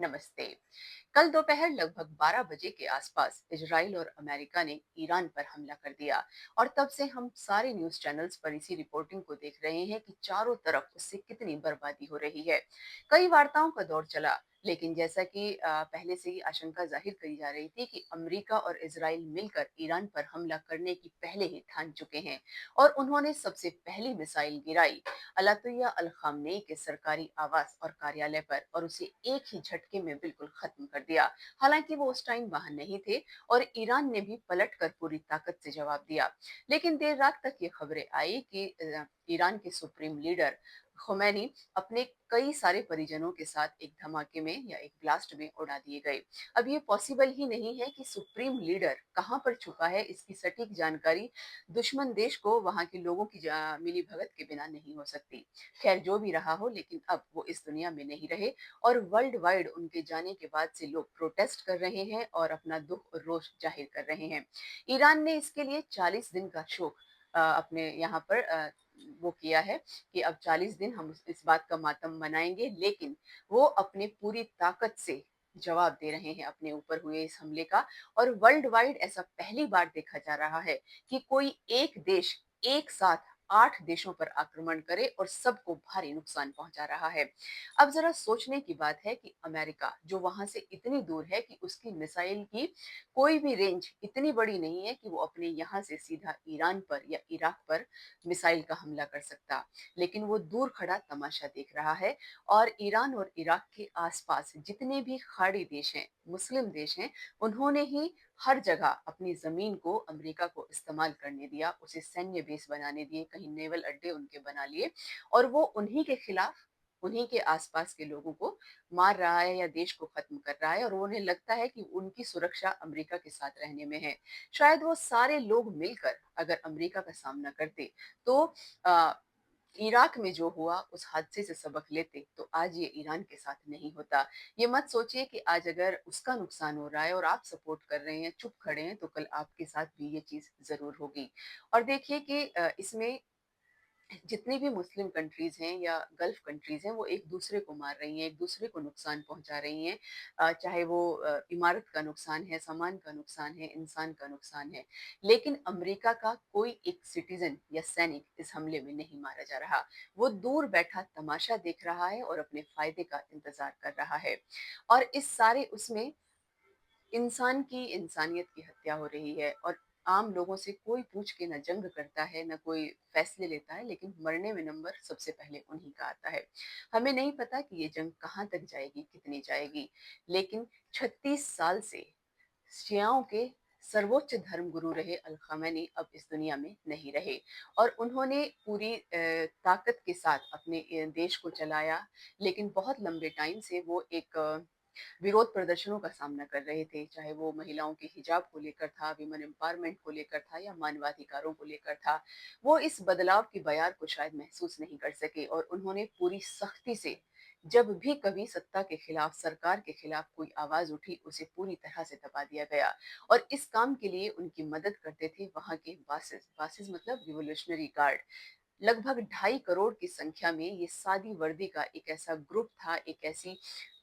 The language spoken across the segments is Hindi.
नमस्ते। कल दोपहर लगभग 12 बजे के आसपास इजराइल और अमेरिका ने ईरान पर हमला कर दिया और तब से हम सारे न्यूज़ चैनल्स पर इसी रिपोर्टिंग को देख रहे हैं कि चारों तरफ उससे कितनी बर्बादी हो रही है। कई वार्ताओं का दौर चला, लेकिन जैसा कि पहले से ही आशंका जाहिर करी जा रही थी कि अमेरिका और इजराइल मिलकर ईरान पर हमला करने की पहले ही ठान चुके हैं और उन्होंने सबसे पहली मिसाइल गिराई अलातुया अल खामनेई के सरकारी आवास और कार्यालय पर और उसे एक ही झटके में बिल्कुल खत्म कर दिया। हालांकि वो उस टाइम वहां नहीं थे और ईरान ने भी पलटकर पूरी ताकत से जवाब दिया। लेकिन देर रात तक ये खबरें आई कि ईरान के सुप्रीम लीडर खुमैनी अपने कई सारे परिजनों के साथ एक धमाके में या एक ब्लास्ट में उड़ा दिए गए। अब ये पॉसिबल ही नहीं है कि सुप्रीम लीडर कहाँ पर छुपा है, इसकी सटीक जानकारी दुश्मन देश को वहां के लोगों की मिली भगत के बिना नहीं हो सकती। खैर जो भी रहा हो, लेकिन अब वो इस दुनिया में नहीं रहे और वर्ल्ड वाइड उनके जाने के बाद से लोग प्रोटेस्ट कर रहे हैं और अपना दुख और रोष जाहिर कर रहे हैं। ईरान ने इसके लिए 40 दिन का शोक अपने यहाँ पर वो किया है कि अब 40 दिन हम इस बात का मातम मनाएंगे, लेकिन वो अपने पूरी ताकत से जवाब दे रहे हैं अपने ऊपर हुए इस हमले का। और वर्ल्ड वाइड ऐसा पहली बार देखा जा रहा है कि कोई एक देश एक साथ 8 देशों पर आक्रमण करे और सबको भारी नुकसान पहुंचा रहा है। अब जरा सोचने की बात है कि अमेरिका जो वहां से इतनी दूर है कि उसकी मिसाइल की कोई भी रेंज इतनी बड़ी नहीं है कि वो अपने यहाँ से सीधा ईरान पर या इराक पर मिसाइल का हमला कर सकता, लेकिन वो दूर खड़ा तमाशा देख रहा है। और ईरान और इराक के आसपास जितने भी खाड़ी देश हैं, मुस्लिम देश हैं, उन्होंने ही हर जगह अपनी जमीन को अमेरिका को इस्तेमाल करने दिया, उसे सैन्य बेस बनाने दिए, कहीं नेवल अड्डे उनके बना लिए और वो उन्हीं के खिलाफ उन्हीं के आसपास के लोगों को मार रहा है या देश को खत्म कर रहा है और उन्हें लगता है कि उनकी सुरक्षा अमेरिका के साथ रहने में है। शायद वो सारे लोग मिलकर अगर अमेरिका का सामना करते तो अ, इराक में जो हुआ उस हादसे से सबक लेते तो आज ये ईरान के साथ नहीं होता। ये मत सोचिए कि आज अगर उसका नुकसान हो रहा है और आप सपोर्ट कर रहे हैं, चुप खड़े हैं, तो कल आपके साथ भी ये चीज जरूर होगी। और देखिए कि इसमें जितनी भी मुस्लिम कंट्रीज हैं या गल्फ कंट्रीज हैं वो एक दूसरे को मार रही हैं, एक दूसरे को नुकसान पहुंचा रही हैं। चाहे वो इमारत का नुकसान है, सामान का नुकसान है, इंसान का नुकसान है। लेकिन अमेरिका का कोई एक सिटीजन या सैनिक इस हमले में नहीं मारा जा रहा। वो दूर बैठा तमाशा देख रहा है और अपने फायदे का इंतजार कर रहा है। और इस सारे उसमें इंसान की इंसानियत की हत्या हो रही है और आम लोगों से कोई पूछ के ना जंग करता है ना कोई फैसले लेता है, लेकिन मरने में नंबर सबसे पहले उन्हीं का आता है। हमें नहीं पता कि ये जंग कहाँ तक जाएगी, कितनी जाएगी, लेकिन 36 साल से शियाओं के सर्वोच्च धर्म गुरु रहे अल खमेनी अब इस दुनिया में नहीं रहे और उन्होंने पूरी ताकत के साथ अपने देश को चलाया। लेकिन बहुत लंबे टाइम से वो एक विरोध प्रदर्शनों का सामना कर रहे थे, चाहे वो महिलाओं के हिजाब को लेकर था, विमेन एम्पावरमेंट को लेकर था या मानवाधिकारों को लेकर था। वो इस बदलाव की बयार को शायद महसूस नहीं कर सके और उन्होंने पूरी सख्ती से जब भी कभी सत्ता के खिलाफ, सरकार के खिलाफ कोई आवाज उठी, उसे पूरी तरह से दबा दिया गया। और इस काम के लिए उनकी मदद करते थे वहां के बासिस बासिस मतलब रिवोल्यूशनरी गार्ड। लगभग 2.5 करोड़ की संख्या में ये सादी वर्दी का एक ऐसा ग्रुप था, एक ऐसी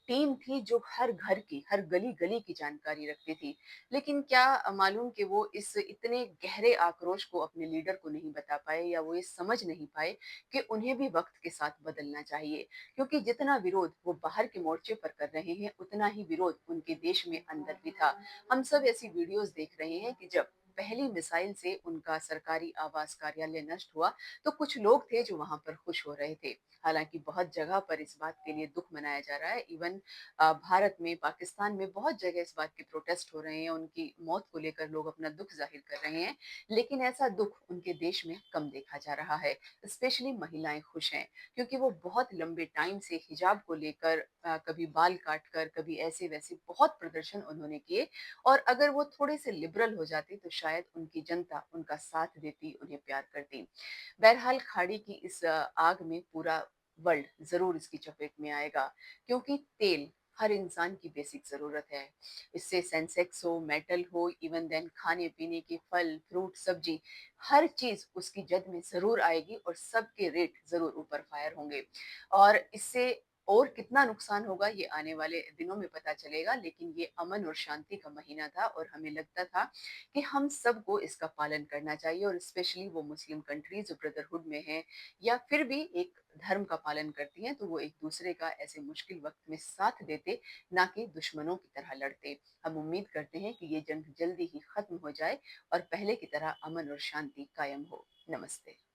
टीम थी जो हर घर की, हर गली गली की जानकारी रखती थी। लेकिन क्या मालूम कि वो इस इतने गहरे आक्रोश को अपने लीडर को नहीं बता पाए या वो ये समझ नहीं पाए कि उन्हें भी वक्त के साथ बदलना चाहिए। क्योंकि जितना विरोध वो बाहर के मोर्चे पर कर रहे हैं, उतना ही विरोध उनके देश में अंदर भी था। हम सब ऐसी वीडियोस देख रहे हैं कि जब पहली मिसाइल से उनका सरकारी आवास कार्यालय नष्ट हुआ तो कुछ लोग थे जो वहां पर खुश हो रहे थे। हालांकि बहुत जगह पर इस बात के लिए दुख मनाया जा रहा है। इवन भारत में, पाकिस्तान में बहुत जगह इस बात के प्रोटेस्ट हो रहे हैं, उनकी मौत को लेकर लोग अपना दुख जाहिर कर रहे हैं। लेकिन ऐसा दुख उनके देश में कम देखा जा रहा है। स्पेशली महिलाएं खुश हैं क्योंकि वो बहुत लंबे टाइम से हिजाब को लेकर कभी बाल काट कर, कभी ऐसे वैसे बहुत प्रदर्शन उन्होंने किए। और अगर वो थोड़े से लिबरल हो जाते तो शायद उनकी जनता उनका साथ देती, उन्हें प्यार करती। बहरहाल खाड़ी की इस आग में पूरा वर्ल्ड जरूर इसकी चपेट में आएगा, क्योंकि तेल हर इंसान की बेसिक जरूरत है। इससे सेंसेक्स हो, मेटल हो, इवन देन खाने पीने के फल फ्रूट सब्जी, हर चीज उसकी जद में जरूर आएगी और सबके रेट जरूर ऊपर फायर होंगे। और इससे और कितना नुकसान होगा ये आने वाले दिनों में पता चलेगा, लेकिन ये अमन और शांति का महीना था और हमें लगता था कि हम सबको इसका पालन करना चाहिए, और स्पेशली वो मुस्लिम कंट्रीज जो ब्रदरहुड में हैं या फिर भी एक धर्म का पालन करती हैं, तो वो एक दूसरे का ऐसे मुश्किल वक्त में साथ देते, ना कि दुश्मनों की तरह लड़ते। हम उम्मीद करते हैं कि ये जंग जल्दी ही खत्म हो जाए और पहले की तरह अमन और शांति कायम हो। नमस्ते।